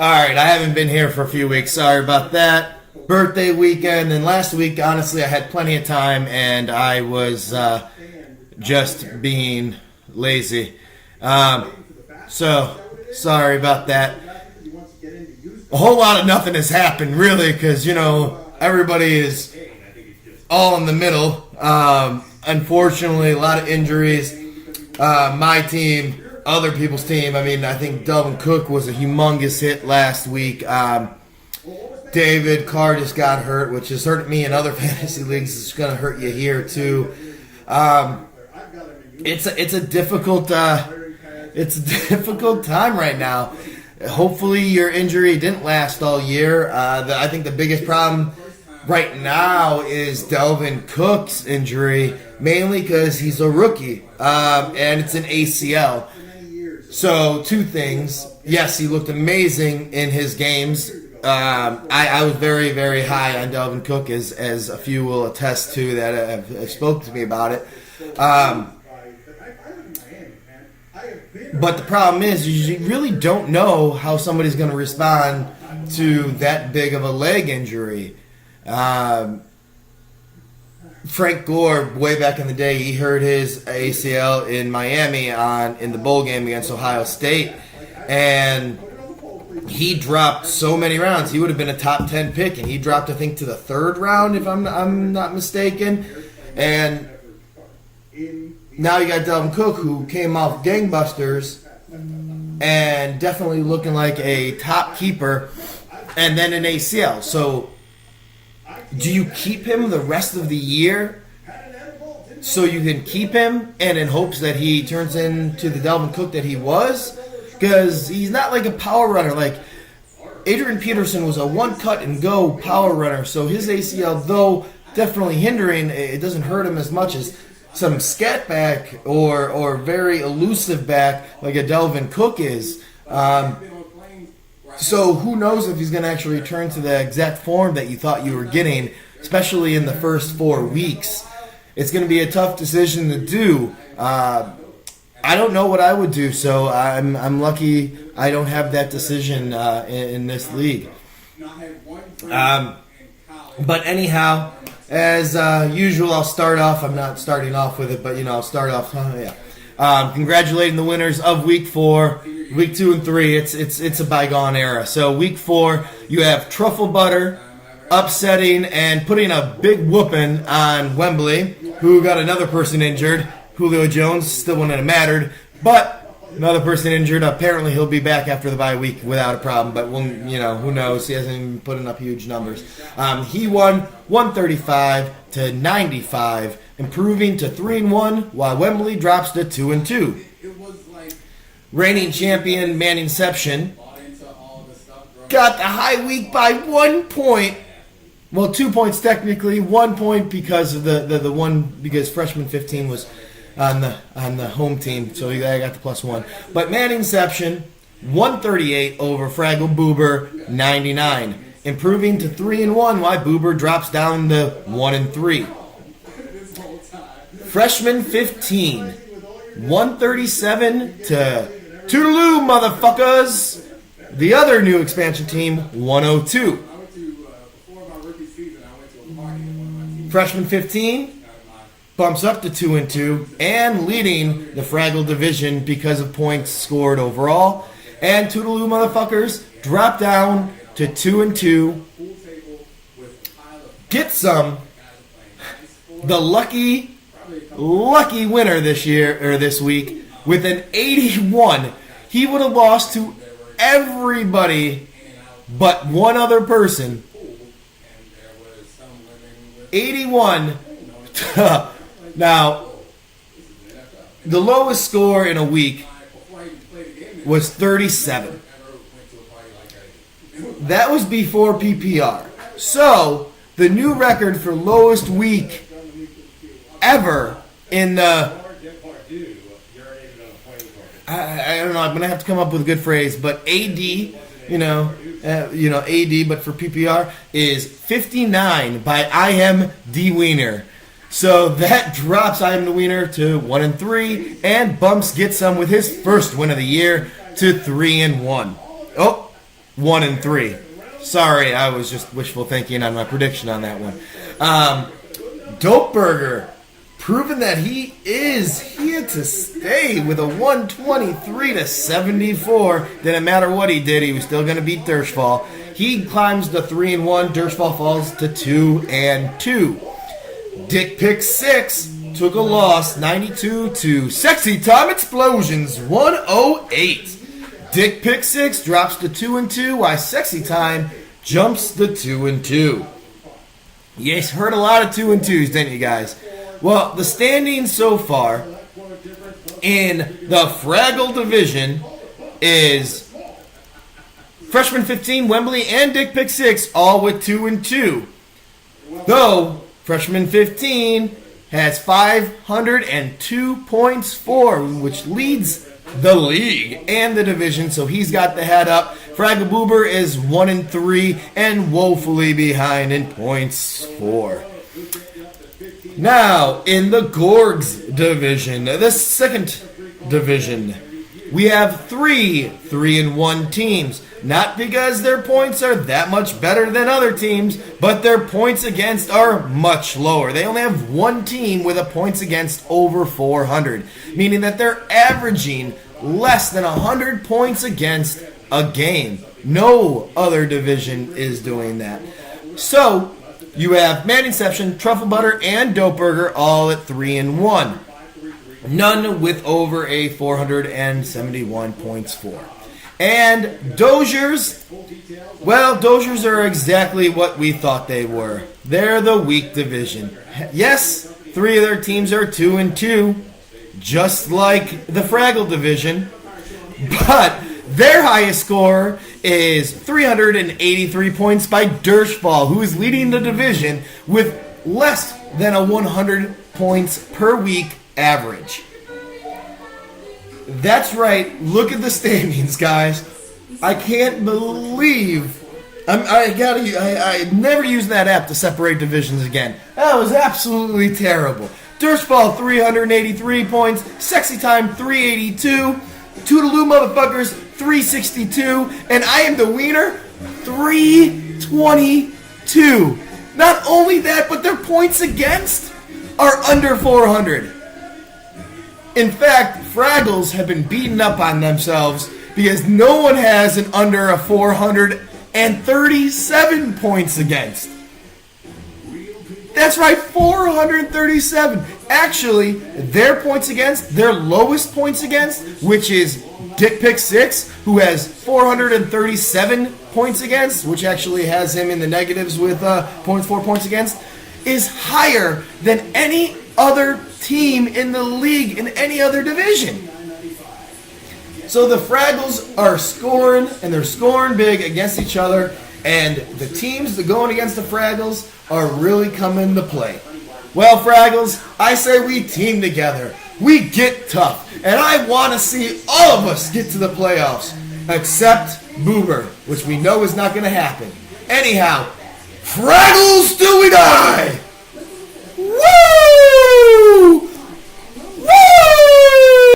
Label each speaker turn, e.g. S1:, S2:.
S1: All right, I haven't been here for a few weeks. Sorry about that. Birthday weekend, and last week, honestly, I had plenty of time, and I was just being lazy. So, sorry about that. A whole lot of nothing has happened, really, because, everybody is all in the middle. Unfortunately, a lot of injuries. My team, other people's team. I think Dalvin Cook was a humongous hit last week. David Carr just got hurt, which has hurt me in other fantasy leagues. It's going to hurt you here too. It's a difficult time right now. Hopefully your injury didn't last all year. I think the biggest problem right now is Dalvin Cook's injury, mainly because he's a rookie, and it's an ACL. So, two things. Yes, he looked amazing in his games. I was very, very high on Dalvin Cook, as a few will attest to that have spoken to me about it. But the problem is, you really don't know how somebody's going to respond to that big of a leg injury. Frank Gore, way back in the day, he hurt his ACL in Miami in the bowl game against Ohio State, and he dropped so many rounds. He would have been a top 10 pick, and he dropped, I think, to the third round, if I'm not mistaken. And now you got Dalvin Cook, who came off gangbusters and definitely looking like a top keeper, and then an ACL. So do you keep him the rest of the year so you can keep him and in hopes that he turns into the Dalvin Cook that he was? Because he's not like a power runner. Like Adrian Peterson was a one-cut-and-go power runner, so his ACL, though definitely hindering, it doesn't hurt him as much as some scat back or very elusive back like a Dalvin Cook is. So who knows if he's going to actually return to the exact form that you thought you were getting, especially in the first 4 weeks. It's going to be a tough decision to do. I don't know what I would do, so I'm lucky I don't have that decision in this league. But anyhow, as usual, I'll start off. I'm not starting off with it, but I'll start off. Congratulating the winners of Week 4. Week 2 and 3, it's a bygone era. So Week 4, you have Truffle Butter upsetting and putting a big whooping on Wembley, who got another person injured. Julio Jones still wouldn't have mattered, but another person injured. Apparently he'll be back after the bye week without a problem, but who knows? He hasn't even put up huge numbers. He won 135-95, improving to 3-1, while Wembley drops to 2-2. Reigning champion Manningsception got the high week by 1 point. Well, 2 points technically. 1 point because of the one, because freshman 15 was on the home team, so I got the +1. But Manningsception 138 over Fraggle Boober 99, improving to 3-1, while Boober drops down to 1-3. Freshman 15 137 to Toodaloo, motherfuckers! The other new expansion team, 102. Freshman 15 bumps up to 2-2 and leading the Fraggle division because of points scored overall. And Toodaloo, motherfuckers, drop down to 2-2. Get some. The lucky winner this week with an 81. He would have lost to everybody but one other person. 81. Now, the lowest score in a week was 37. That was before PPR. So, the new record for lowest week ever in the... I don't know, I'm going to have to come up with a good phrase, but AD, AD, but for PPR, is 59 by I Am D Wiener. So that drops I Am the Wiener to 1-3, and bumps Get Some with his first win of the year to 3-1. Oh, 1-3. Sorry, I was just wishful thinking on my prediction on that one. Dope Burger, proving that he is here to stay with a 123-74. Didn't matter what he did, he was still going to beat Dershfall. He climbs to 3-1. Dershfall falls to 2-2. Dick Pick 6 took a loss, 92 to Sexy Time Explosions, 108. Dick Pick 6 drops to 2-2, while Sexy Time jumps to 2-2. You heard a lot of 2-2s, didn't you guys? Well, the standings so far in the Fraggle division is Freshman 15, Wembley, and Dick Pick 6, all with 2-2. Though Freshman 15 has 502 points for, which leads the league and the division, so he's got the head up. Fraggle Boober is 1-3 and woefully behind in points for. Now, in the Gorgs division, the second division, we have 3-1 teams. Not because their points are that much better than other teams, but their points against are much lower. They only have one team with a points against over 400, meaning that they're averaging less than 100 points against a game. No other division is doing that. So, you have Man Inception, Truffle Butter, and Dope Burger all at 3-1. None with over a 471 points for. And Doziers, well, Doziers are exactly what we thought they were. They're the weak division. Yes, 3 of their teams are 2-2, just like the Fraggle division, but their highest score is 383 points by Dershfall, who is leading the division with less than a 100 points per week average. That's right. Look at the standings, guys. I can't believe I never used that app to separate divisions again. That was absolutely terrible. Dershfall 383 points, Sexy Time 382, Toodaloo motherfuckers 362, and I am the wiener 322. Not only that, but their points against are under 400. In fact, Fraggles have been beating up on themselves because no one has an under a 437 points against. That's right, 437. Actually, their points against, their lowest points against, which is Dick Pick 6, who has 437 points against, which actually has him in the negatives with 0.4 points against, is higher than any other team in the league in any other division. So the Fraggles are scoring, and they're scoring big against each other, and the teams that are going against the Fraggles are really coming into play. Well, Fraggles, I say we team together. We get tough, and I want to see all of us get to the playoffs, except Boober, which we know is not going to happen. Anyhow, Fraggles till we die!